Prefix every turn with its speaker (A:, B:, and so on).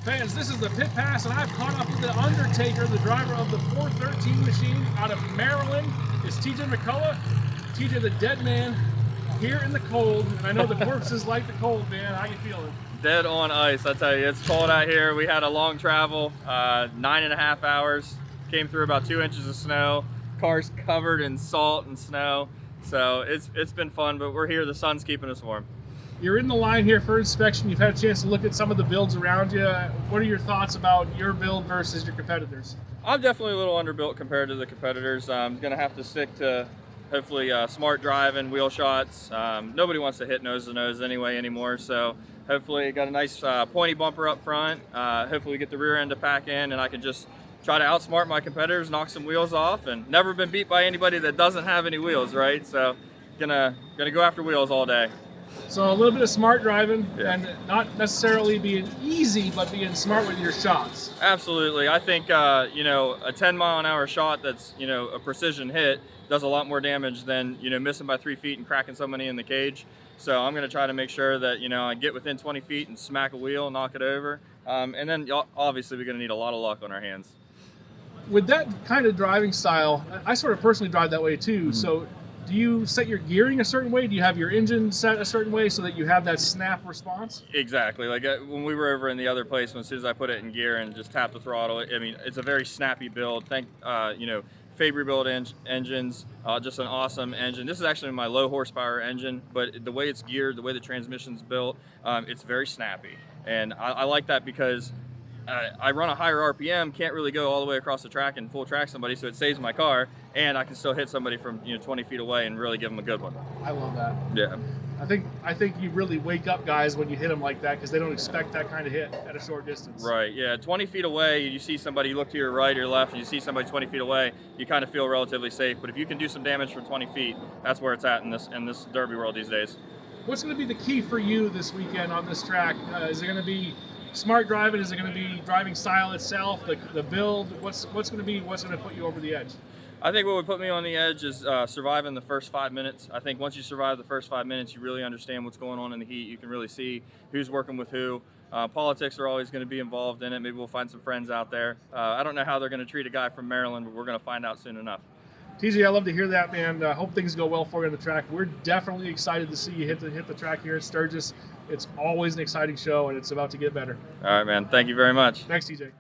A: Fans, this is the Pit Pass, and I've caught up with the Undertaker, the driver of the 413 machine out of Maryland. It's TJ McCullough, TJ the Dead Man, here in the cold. And I know the corpses like the cold, man. How you feeling?
B: Dead on ice, I tell you. It's cold out here. We had a long travel, 9.5 hours. Came through about 2 inches of snow. Car's covered in salt and snow. So it's been fun, but we're here. The sun's keeping us warm.
A: You're in the line here for inspection. You've had a chance to look at some of the builds around you. What are your thoughts about your build versus your competitors?
B: I'm definitely a little underbuilt compared to the competitors. I'm going to have to stick to hopefully smart driving, wheel shots. Nobody wants to hit nose to nose anyway anymore, so hopefully got a nice pointy bumper up front. Hopefully we get the rear end to pack in and I can just try to outsmart my competitors, knock some wheels off, and never been beat by anybody that doesn't have any wheels, right? So gonna go after wheels all day.
A: So a little bit of smart driving,
B: Yeah.
A: and not necessarily being easy, but being smart with your shots.
B: Absolutely. I think, you know, a 10-mile-an-hour shot that's, you know, a precision hit does a lot more damage than, you know, missing by 3 feet and cracking somebody in the cage. So I'm going to try to make sure that, you know, I get within 20 feet and smack a wheel, knock it over. And then obviously we're going to need a lot of luck on our hands.
A: With that kind of driving style, I sort of personally drive that way too.
B: Mm-hmm.
A: So do you set your gearing a certain way? Do you have your engine set a certain way so that you have that snap response?
B: Exactly. Like when we were over in the other place, as soon as I put it in gear and just tap the throttle, I mean, it's a very snappy build. You know, Fabry-built engines, just an awesome engine. This is actually my low horsepower engine, but the way it's geared, the way the transmission's built, it's very snappy. And I like that because I run a higher RPM, can't really go all the way across the track and full track somebody, so it saves my car, and I can still hit somebody from 20 feet away and really give them a good one.
A: I love that.
B: Yeah.
A: I think you really wake up guys when you hit them like that, because they don't expect that kind of hit at a short distance.
B: Right, yeah, 20 feet away, you see somebody, you look to your right or left, and you see somebody 20 feet away, you kind of feel relatively safe, but if you can do some damage from 20 feet, that's where it's at in this derby world these days.
A: What's going to be the key for you this weekend on this track? Is it going to be smart driving? Is it going to be driving style itself, the build? What's going to put you over the edge?
B: I think what would put me on the edge is surviving the first 5 minutes. I think once you survive the first 5 minutes, you really understand what's going on in the heat. You can really see who's working with who. Politics are always going to be involved in it. Maybe we'll find some friends out there. I don't know how they're going to treat a guy from Maryland, but we're going to find out soon enough.
A: TJ, I love to hear that, man. Hope things go well for you on the track. We're definitely excited to see you hit the track here at Sturgis. It's always an exciting show, and it's about to get better.
B: All right, man. Thank you very much.
A: Thanks, TJ.